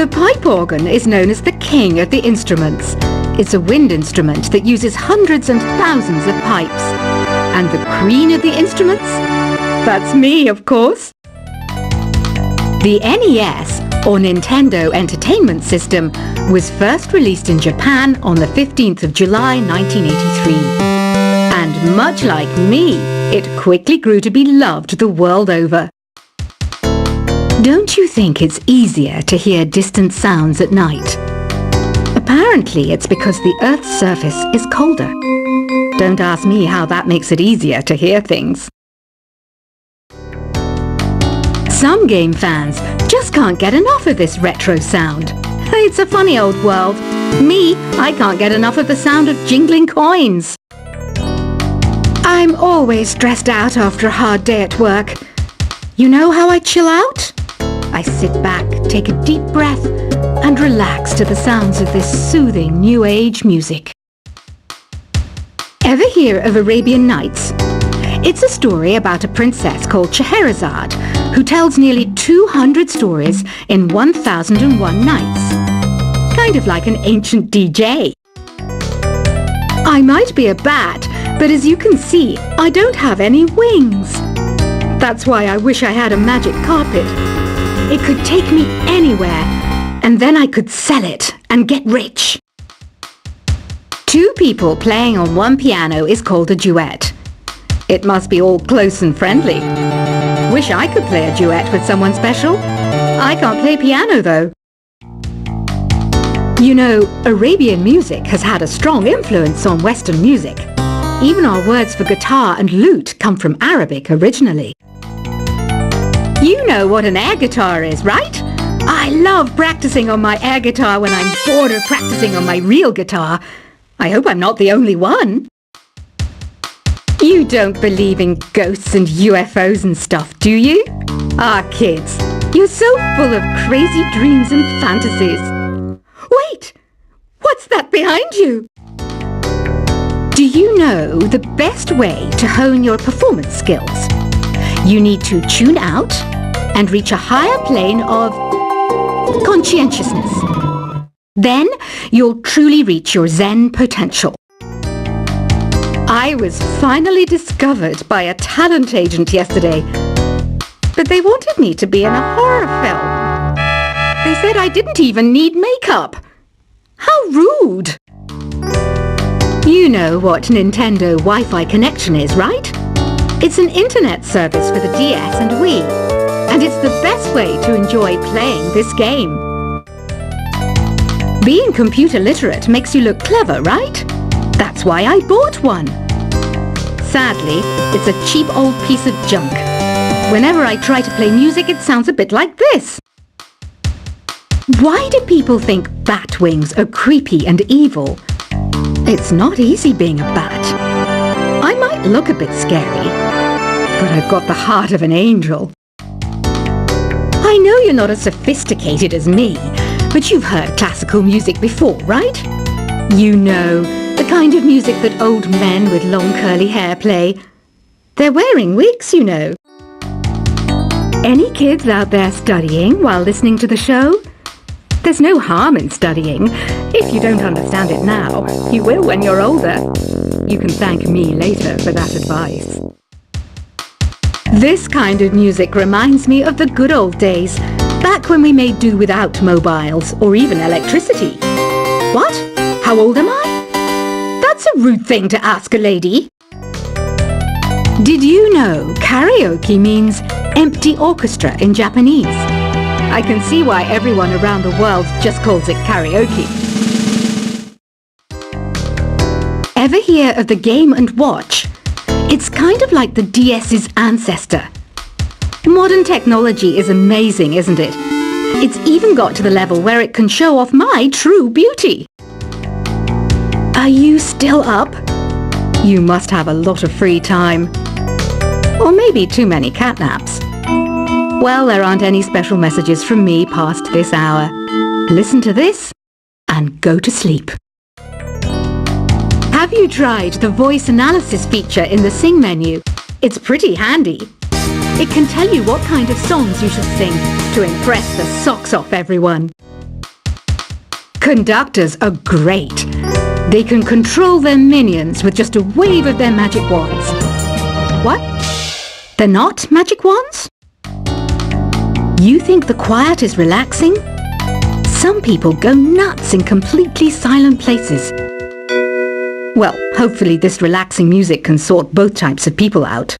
The pipe organ is known as the king of the instruments. It's a wind instrument that uses hundreds and thousands of pipes. And the queen of the instruments? That's me, of course. The NES, or Nintendo Entertainment System, was first released in Japan on the 15th of July 1983. And much like me, it quickly grew to be loved the world over. Don't you think it's easier to hear distant sounds at night? Apparently it's because the Earth's surface is colder. Don't ask me how that makes it easier to hear things. Some game fans just can't get enough of this retro sound. It's a funny old world. Me, I can't get enough of the sound of jingling coins. I'm always stressed out after a hard day at work. You know how I chill out? I sit back, take a deep breath, and relax to the sounds of this soothing New Age music. Ever hear of Arabian Nights? It's a story about a princess called Scheherazade, who tells nearly 200 stories in 1001 nights. Kind of like an ancient DJ. I might be a bat, but as you can see, I don't have any wings. That's why I wish I had a magic carpet. It could take me anywhere, and then I could sell it and get rich. Two people playing on one piano is called a duet. It must be all close and friendly. Wish I could play a duet with someone special. I can't play piano though. You know, Arabian music has had a strong influence on Western music. Even our words for guitar and lute come from Arabic originally. You know what an air guitar is, right? I love practicing on my air guitar when I'm bored of practicing on my real guitar. I hope I'm not the only one. You don't believe in ghosts and UFOs and stuff, do you? Ah, kids, you're so full of crazy dreams and fantasies. Wait! What's that behind you? Do you know the best way to hone your performance skills? You need to tune out and reach a higher plane of conscientiousness. Then you'll truly reach your Zen potential. I was finally discovered by a talent agent yesterday, but they wanted me to be in a horror film. They said I didn't even need makeup. How rude! You know what Nintendo Wi-Fi connection is, right? It's an internet service for the DS and Wii, and it's the best way to enjoy playing this game. Being computer literate makes you look clever, right? That's why I bought one. Sadly, it's a cheap old piece of junk. Whenever I try to play music, it sounds a bit like this. Why do people think bat wings are creepy and evil? It's not easy being a bat. I might look a bit scary, but I've got the heart of an angel. I know you're not as sophisticated as me, but you've heard classical music before, right? You know, the kind of music that old men with long curly hair play. They're wearing wigs, you know. Any kids out there studying while listening to the show? There's no harm in studying. If you don't understand it now, you will when you're older. You can thank me later for that advice. This kind of music reminds me of the good old days, back when we made do without mobiles or even electricity. What? How old am I? That's a rude thing to ask a lady. Did you know karaoke means empty orchestra in Japanese? I can see why everyone around the world just calls it karaoke. Ever hear of the Game & Watch? It's kind of like the DS's ancestor. Modern technology is amazing, isn't it? It's even got to the level where it can show off my true beauty. Are you still up? You must have a lot of free time. Or maybe too many catnaps. Well, there aren't any special messages from me past this hour. Listen to this and go to sleep. Have you tried the voice analysis feature in the Sing menu? It's pretty handy. It can tell you what kind of songs you should sing to impress the socks off everyone. Conductors are great. They can control their minions with just a wave of their magic wands. What? They're not magic wands? You think the quiet is relaxing? Some people go nuts in completely silent places. Well, hopefully this relaxing music can sort both types of people out.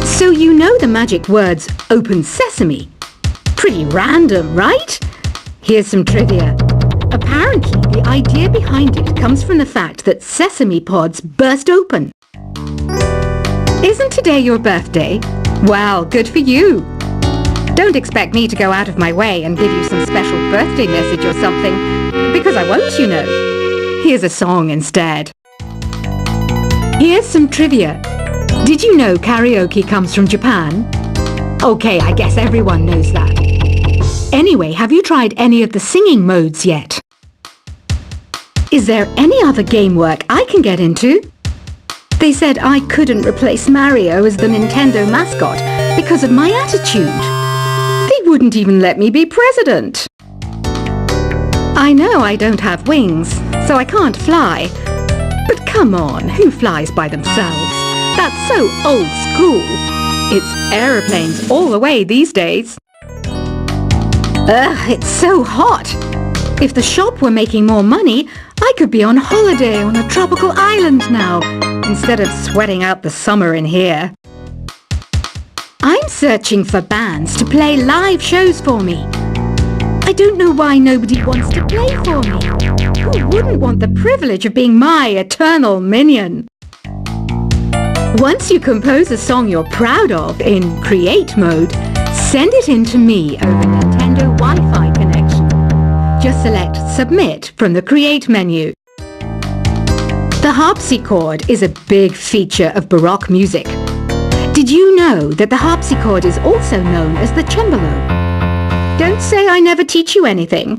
So you know the magic words "Open Sesame." Pretty random, right? Here's some trivia. Apparently, the idea behind it comes from the fact that sesame pods burst open. Isn't today your birthday? Well, good for you. Don't expect me to go out of my way and give you some special birthday message or something, because I won't, you know. Here's a song instead. Here's some trivia. Did you know karaoke comes from Japan? Okay, I guess everyone knows that. Anyway, have you tried any of the singing modes yet? Is there any other game work I can get into? They said I couldn't replace Mario as the Nintendo mascot because of my attitude. They wouldn't even let me be president. I know I don't have wings, so I can't fly. But come on, who flies by themselves? That's so old school. It's aeroplanes all the way these days. Ugh, it's so hot. If the shop were making more money, I could be on holiday on a tropical island now, instead of sweating out the summer in here. I'm searching for bands to play live shows for me. I don't know why nobody wants to play for me. Who wouldn't want the privilege of being my eternal minion? Once you compose a song you're proud of in Create mode, send it in to me over Nintendo Wi-Fi connection. Just select Submit from the Create menu. The harpsichord is a big feature of Baroque music. Did you know that the harpsichord is also known as the cembalo? Don't say I never teach you anything.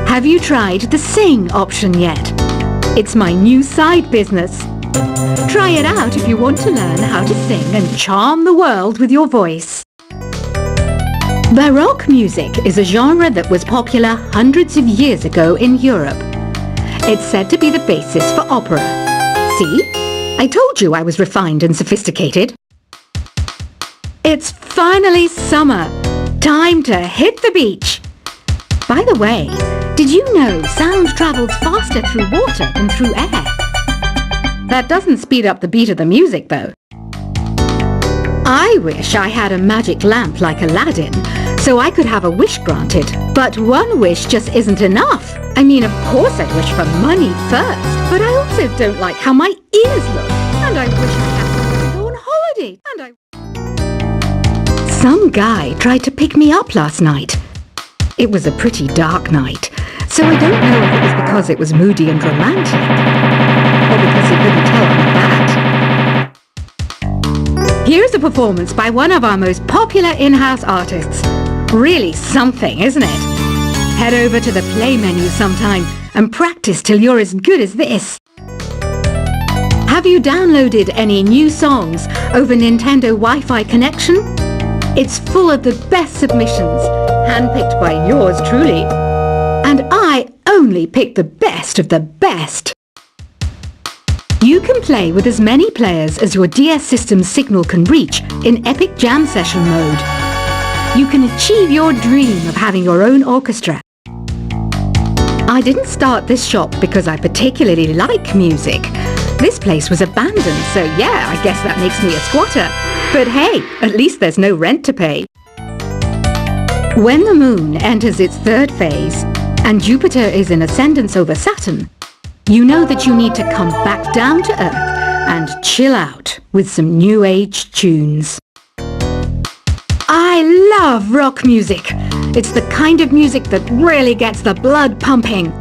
Have you tried the Sing option yet? It's my new side business. Try it out if you want to learn how to sing and charm the world with your voice. Baroque music is a genre that was popular hundreds of years ago in Europe. It's said to be the basis for opera. See? I told you I was refined and sophisticated. It's finally summer. Time to hit the beach. By the way, did you know sound travels faster through water than through air? That doesn't speed up the beat of the music, though. I wish I had a magic lamp like Aladdin, so I could have a wish granted. But one wish just isn't enough. I mean, of course I wish for money first, but I also don't like how my ears look. And I wish I had somewhere to go on holiday. Some guy tried to pick me up last night. It was a pretty dark night, so I don't know if it was because it was moody and romantic, or because he couldn't tell I'm a bat. Here's a performance by one of our most popular in-house artists. Really something, isn't it? Head over to the play menu sometime and practice till you're as good as this. Have you downloaded any new songs over Nintendo Wi-Fi connection? It's full of the best submissions, handpicked by yours truly. And I only pick the best of the best. You can play with as many players as your DS system's signal can reach in Epic Jam Session mode. You can achieve your dream of having your own orchestra. I didn't start this shop because I particularly like music. This place was abandoned, so yeah, I guess that makes me a squatter. But hey, at least there's no rent to pay. When the moon enters its third phase, and Jupiter is in ascendance over Saturn, you know that you need to come back down to Earth and chill out with some new age tunes. I love rock music. It's the kind of music that really gets the blood pumping.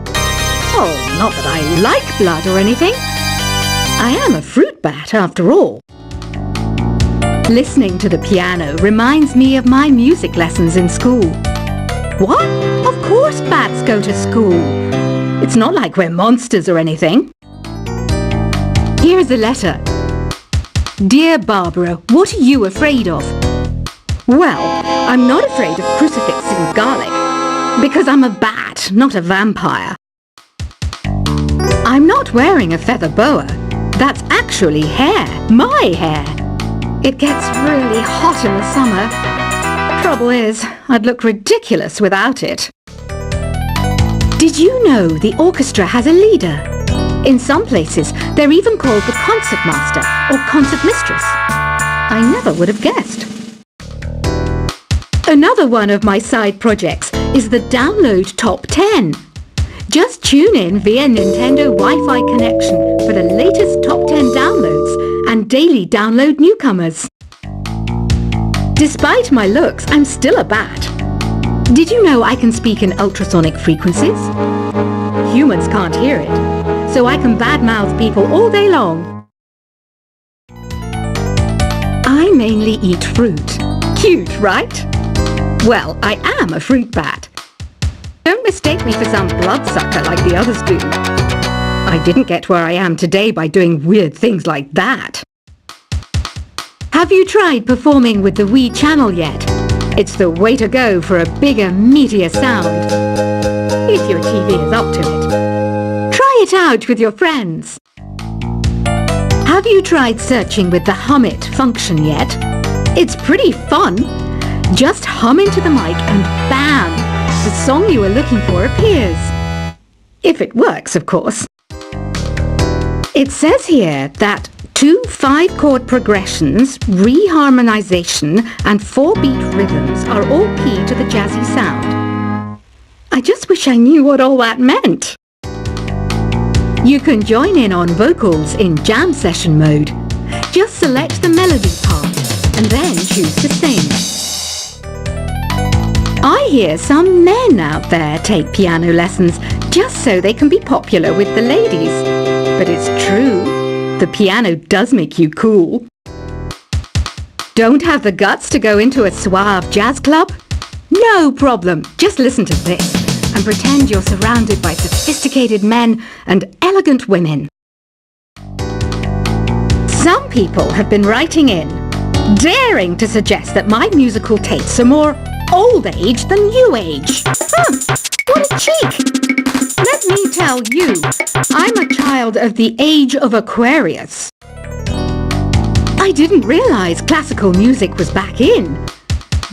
Oh, not that I like blood or anything. I am a fruit bat after all. Listening to the piano reminds me of my music lessons in school. What? Of course bats go to school. It's not like we're monsters or anything. Here's a letter. Dear Barbara, what are you afraid of? Well, I'm not afraid of crucifixes and garlic. Because I'm a bat, not a vampire. I'm not wearing a feather boa. That's actually hair, my hair. It gets really hot in the summer. Trouble is, I'd look ridiculous without it. Did you know the orchestra has a leader? In some places, they're even called the concertmaster or concertmistress. I never would have guessed. Another one of my side projects is the Download Top 10. Just tune in via Nintendo Wi-Fi connection for the latest Top 10 downloads and daily download newcomers. Despite my looks, I'm still a bat. Did you know I can speak in ultrasonic frequencies? Humans can't hear it, so I can badmouth people all day long. I mainly eat fruit. Cute, right? Well, I am a fruit bat. Don't mistake me for some bloodsucker like the others do. I didn't get where I am today by doing weird things like that. Have you tried performing with the Wii channel yet? It's the way to go for a bigger, meatier sound. If your TV is up to it. Try it out with your friends. Have you tried searching with the Hum It function yet? It's pretty fun. Just hum into the mic and bam! The song you are looking for appears. If it works, of course. It says here that 2 5-chord progressions, reharmonization, and 4-beat rhythms are all key to the jazzy sound. I just wish I knew what all that meant. You can join in on vocals in jam session mode. Just select the melody part and then choose to sing. I hear some men out there take piano lessons just so they can be popular with the ladies. But it's true, the piano does make you cool. Don't have the guts to go into a suave jazz club? No problem, just listen to this and pretend you're surrounded by sophisticated men and elegant women. Some people have been writing in, daring to suggest that my musical tastes are more old age than new age. What a cheek! Let me tell you, I'm a child of the age of Aquarius. I didn't realize classical music was back in,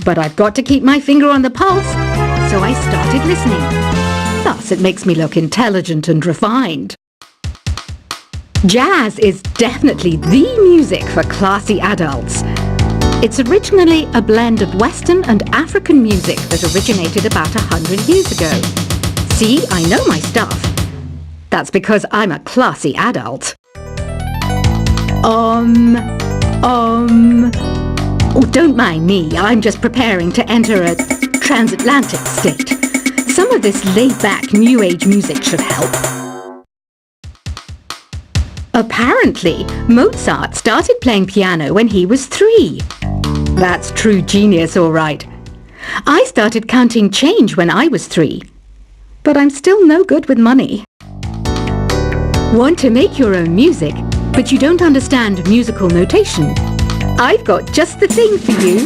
but I've got to keep my finger on the pulse, so I started listening. Thus, it makes me look intelligent and refined. Jazz is definitely the music for classy adults. It's originally a blend of Western and African music that originated about 100 years ago. See, I know my stuff. That's because I'm a classy adult. Oh, don't mind me. I'm just preparing to enter a transatlantic state. Some of this laid-back New Age music should help. Apparently, Mozart started playing piano when he was 3. That's true genius, all right. I started counting change when I was 3. But I'm still no good with money. Want to make your own music, but you don't understand musical notation? I've got just the thing for you.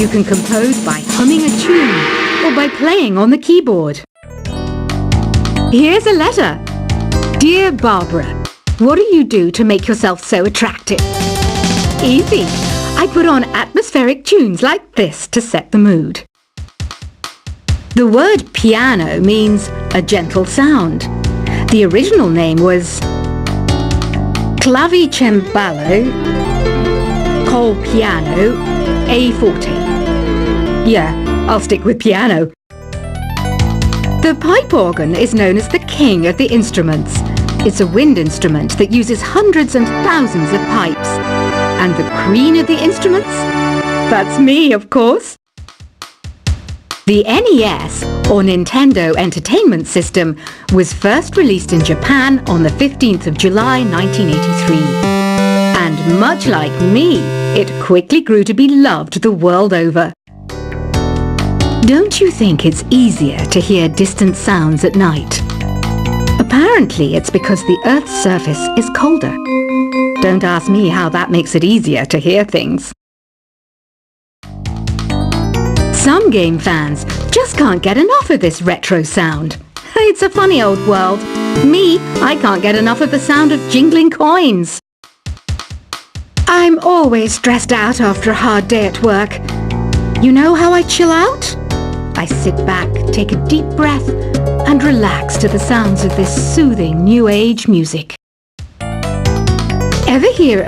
You can compose by humming a tune or by playing on the keyboard. Here's a letter. Dear Barbara, what do you do to make yourself so attractive? Easy. I put on atmospheric tunes like this to set the mood. The word piano means a gentle sound. The original name was clavicembalo col piano a forte. Yeah, I'll stick with piano. The pipe organ is known as the king of the instruments. It's a wind instrument that uses hundreds and thousands of pipes. And the queen of the instruments? That's me, of course. The NES, or Nintendo Entertainment System, was first released in Japan on the 15th of July 1983. And much like me, it quickly grew to be loved the world over. Don't you think it's easier to hear distant sounds at night? Apparently, it's because the Earth's surface is colder. Don't ask me how that makes it easier to hear things. Some game fans just can't get enough of this retro sound. It's a funny old world. Me, I can't get enough of the sound of jingling coins. I'm always stressed out after a hard day at work. You know how I chill out? I sit back, take a deep breath, and relax to the sounds of this soothing new age music. Ever hear of